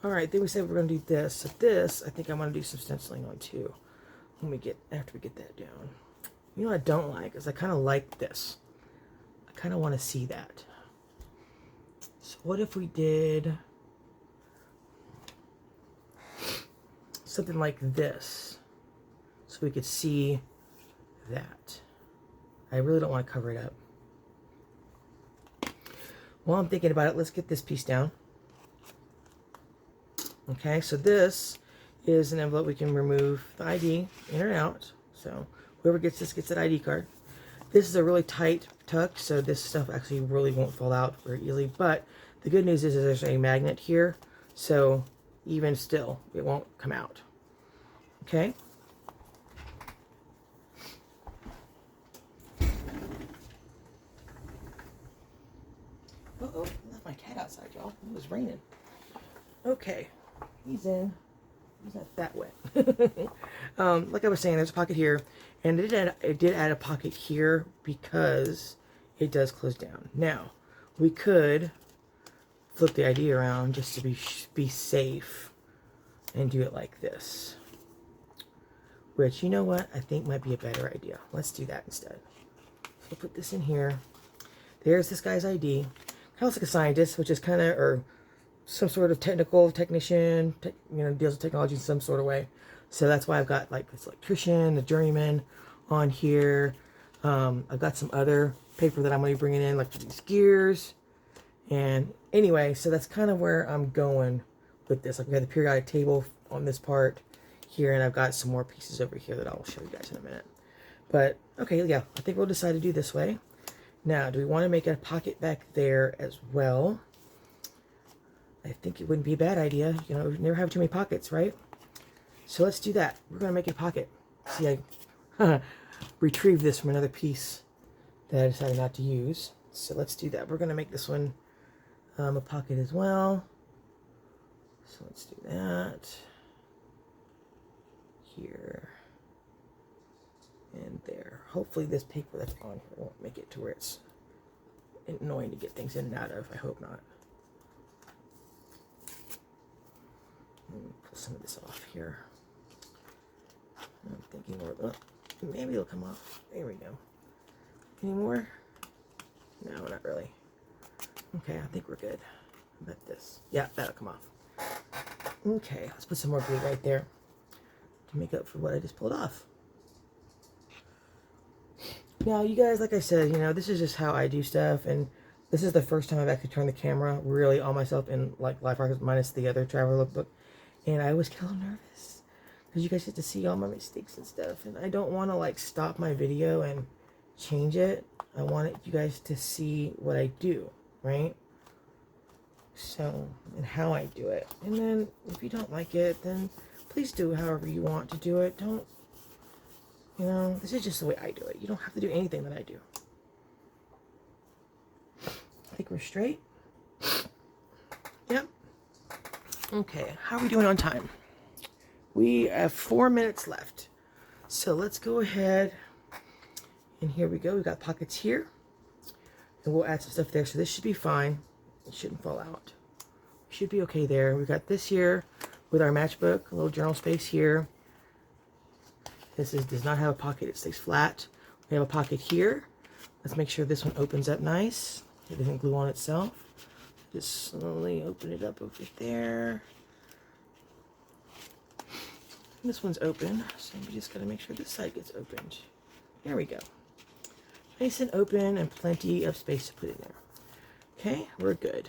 S1: All right, then we said we're going to do this. So this, I think I want to do some stenciling on too. After we get that down. You know what I don't like is I kind of like this. I kind of want to see that. So what if we did something like this so we could see that? I really don't want to cover it up. While I'm thinking about it, let's get this piece down. Okay, so this is an envelope we can remove the ID in or out. So whoever gets this gets that ID card. This is a really tight tuck, so this stuff actually really won't fall out very easily. But the good news is there's a magnet here, so even still, it won't come out. Okay. Uh-oh, I left my cat outside, y'all. It was raining. Okay, he's in. He's not that wet. Like I was saying, there's a pocket here, and it did add a pocket here because it does close down. Now, we could flip the ID around just to be safe and do it like this. Which, you know what, I think might be a better idea. Let's do that instead. So put this in here. There's this guy's ID. Kind of looks like a scientist, which is kind of, or some sort of technician, deals with technology in some sort of way. So that's why I've got like this electrician, the journeyman on here. I've got some other paper that I'm going to be bringing in, like these gears. And anyway, so that's kind of where I'm going with this. Like we have the periodic table on this part here, and I've got some more pieces over here that I'll show you guys in a minute. But okay, yeah, I think we'll decide to do this way. Now, do we want to make a pocket back there as well? I think it wouldn't be a bad idea. You know, never have too many pockets, right? So let's do that. We're going to make a pocket. See, I retrieved this from another piece that I decided not to use. So let's do that. We're going to make this one a pocket as well. So let's do that. Here. And there. Hopefully this paper that's on here won't make it to where it's annoying to get things in and out of. I hope not. Let me pull some of this off here. I'm thinking maybe it'll come off. There we go. Any more? No, not really. Okay, I think we're good. How about this? Yeah, that'll come off. Okay, let's put some more glue right there to make up for what I just pulled off. Now, you guys, like I said, you know, this is just how I do stuff, and this is the first time I've actually turned the camera really on myself in, like, Life Rockets minus the other travel lookbook, and I was a little nervous, because you guys get to see all my mistakes and stuff, and I don't want to, like, stop my video and change it. I want you guys to see what I do, right? So, and how I do it. And then, if you don't like it, then please do however you want to do it. Don't, you know, this is just the way I do it. You don't have to do anything that I do. I think we're straight. Yep. Okay, how are we doing on time? We have 4 minutes left. So let's go ahead. And here we go. We've got pockets here. And we'll add some stuff there. So this should be fine. It shouldn't fall out. Should be okay there. We've got this here with our matchbook. A little journal space here. This does not have a pocket. It stays flat. We have a pocket here. Let's make sure this one opens up nice. It doesn't glue on itself. Just slowly open it up over there. And this one's open. So we just got to make sure this side gets opened. There we go. Nice and open and plenty of space to put in there. Okay, we're good.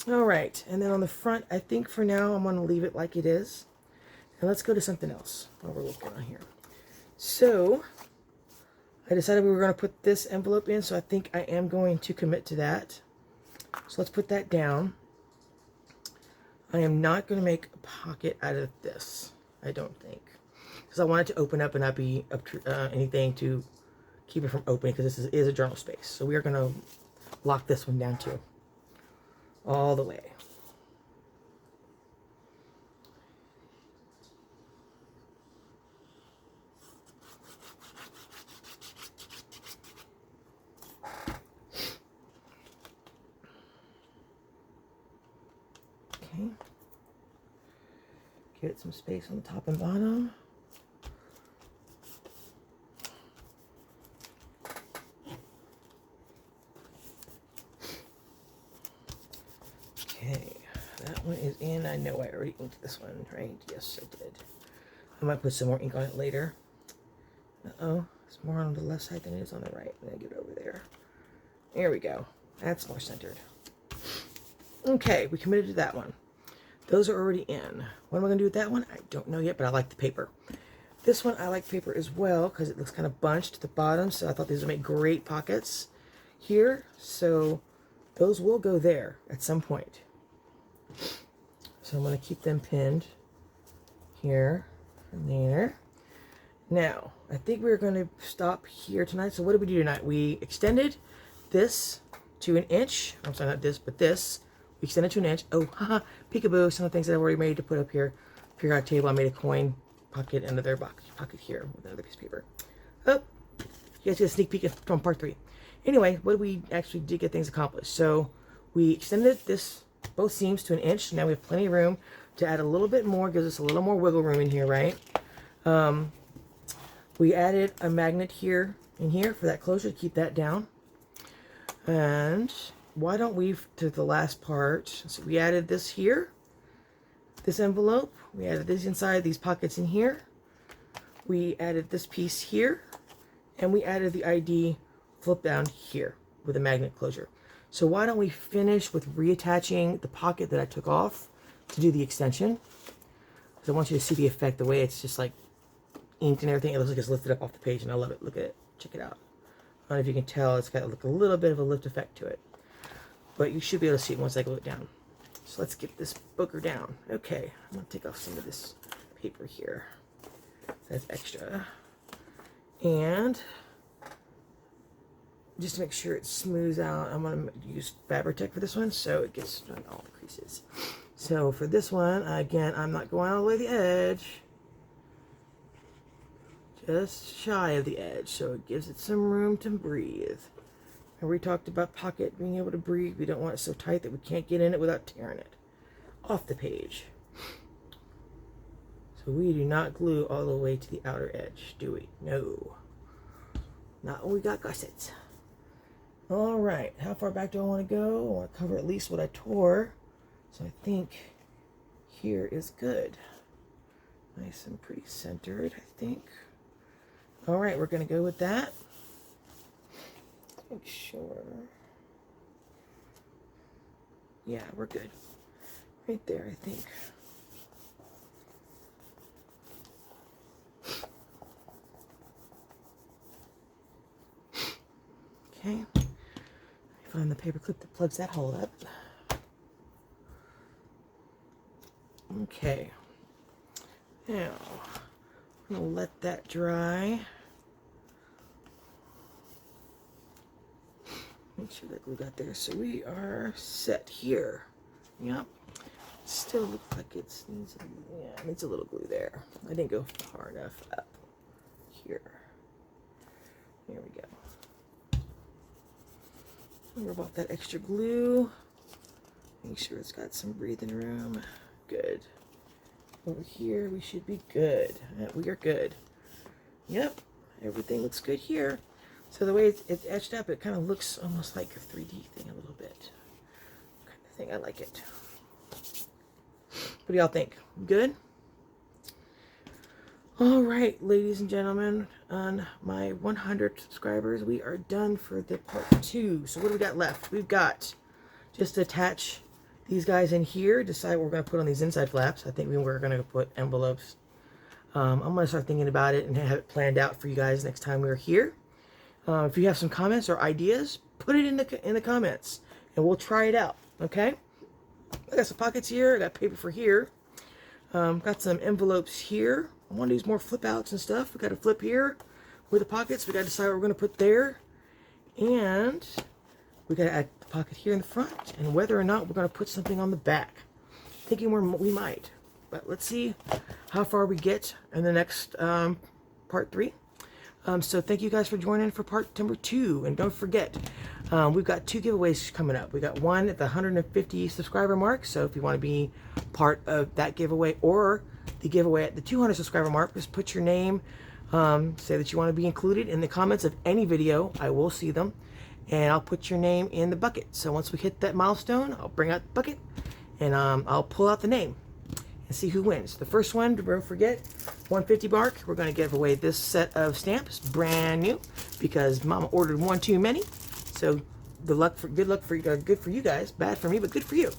S1: All right, and then on the front, I think for now I'm going to leave it like it is. And let's go to something else while we're looking on here. So, I decided we were going to put this envelope in, so I think I am going to commit to that. So let's put that down. I am not going to make a pocket out of this, I don't think. Because I want it to open up and not be anything to keep it from opening, because this is a journal space. So we are going to lock this one down too. All the way. Okay. Give it some space on the top and bottom. Okay, that one is in. I know I already inked this one, right? Yes, I did. I might put some more ink on it later. Uh-oh, it's more on the left side than it is on the right. I'm going to get it over there. There we go. That's more centered. Okay, we committed to that one. Those are already in. What am I going to do with that one? I don't know yet, but I like the paper. This one, I like paper as well because it looks kind of bunched at the bottom, so I thought these would make great pockets here. So those will go there at some point. So I'm going to keep them pinned here and there. Now, I think we're going to stop here tonight. So what did we do tonight? We extended this to 1 inch. I'm sorry, not this, but this. We extended to 1 inch. Oh, haha, peekaboo. Some of the things that I've already made to put up here. Periodic table. I made a coin pocket and another pocket here with another piece of paper. Oh, you guys get a sneak peek from part 3. Anyway, what we actually did get things accomplished. So we extended this, both seams to 1 inch. Now we have plenty of room to add a little bit more. Gives us a little more wiggle room in here, right? We added a magnet here and here for that closure to keep that down. And why don't we, to the last part, so we added this here, this envelope. We added this inside, these pockets in here. We added this piece here. And we added the ID flip down here with a magnet closure. So why don't we finish with reattaching the pocket that I took off to do the extension. Because I want you to see the effect, the way it's just like inked and everything. It looks like it's lifted up off the page, and I love it. Look at it. Check it out. I don't know if you can tell, it's got like a little bit of a lift effect to it. But you should be able to see it once I glue it down. So let's get this booger down. Okay, I'm going to take off some of this paper here. That's extra. And just to make sure it smooths out, I'm going to use Fabri-Tac for this one so it gets on all the creases. So for this one, again, I'm not going all the way to the edge. Just shy of the edge, so it gives it some room to breathe. And we talked about pocket being able to breathe. We don't want it so tight that we can't get in it without tearing it off the page. So we do not glue all the way to the outer edge, do we? No. Not when we got gussets. All right, how far back do I want to go? I want to cover at least what I tore. So I think here is good. Nice and pretty centered, I think. All right, we're going to go with that. Make sure. Yeah, we're good. Right there, I think. Okay. Find the paper clip that plugs that hole up. Okay. Now, I'm going to let that dry. Make sure that glue got there. So we are set here. Yep. Still looks like it needs a little glue there. I didn't go far enough up here. There we go. Worry about that extra glue. Make sure it's got some breathing room. Good. Over here we should be good. We are good. Yep. Everything looks good here. So the way it's etched up, it kind of looks almost like a 3D thing a little bit. Kind of thing. I like it. What do y'all think? Good? All right, ladies and gentlemen, on my 100 subscribers, we are done for the part 2. So what do we got left? We've got just to attach these guys in here, decide what we're going to put on these inside flaps. I think we're going to put envelopes. I'm going to start thinking about it and have it planned out for you guys next time we're here. If you have some comments or ideas, put it in the comments, and we'll try it out, okay? I got some pockets here. I got paper for here. Got some envelopes here. I want to use more flip outs and stuff. We got a flip here with the pockets. We got to decide what we're going to put there. And we got to add the pocket here in the front, and whether or not we're going to put something on the back. Thinking we might. But let's see how far we get in the next part 3. So thank you guys for joining for part number 2. And don't forget, we've got 2 giveaways coming up. We got one at the 150 subscriber mark. So if you want to be part of that giveaway or the giveaway at the 200 subscriber mark, just put your name, say that you want to be included in the comments of any video. I will see them. And I'll put your name in the bucket. So once we hit that milestone, I'll bring out the bucket and I'll pull out the name and see who wins. The first one, don't forget, 150 mark, we're going to give away this set of stamps, brand new, because Mama ordered one too many. So good luck for you guys, bad for me, but good for you.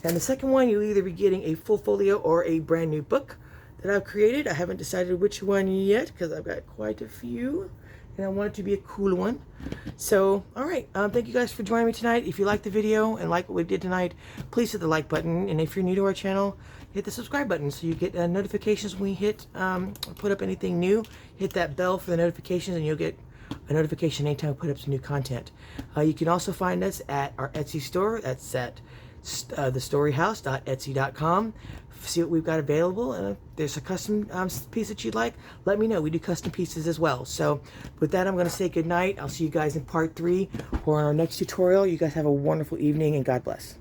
S1: And the second one, you'll either be getting a full folio or a brand new book that I've created. I haven't decided which one yet because I've got quite a few, and I want it to be a cool one. So, all right, thank you guys for joining me tonight. If you liked the video and like what we did tonight, please hit the like button. And if you're new to our channel, hit the subscribe button so you get notifications when we put up anything new. Hit that bell for the notifications, and you'll get a notification anytime we put up some new content. You can also find us at our Etsy store. That's at thestoreyhouse.etsy.com. See what we've got available, and if there's a custom piece that you'd like, let me know. We do custom pieces as well. So with that, I'm going to say good night. I'll see you guys in part 3 or in our next tutorial. You guys have a wonderful evening, and God bless.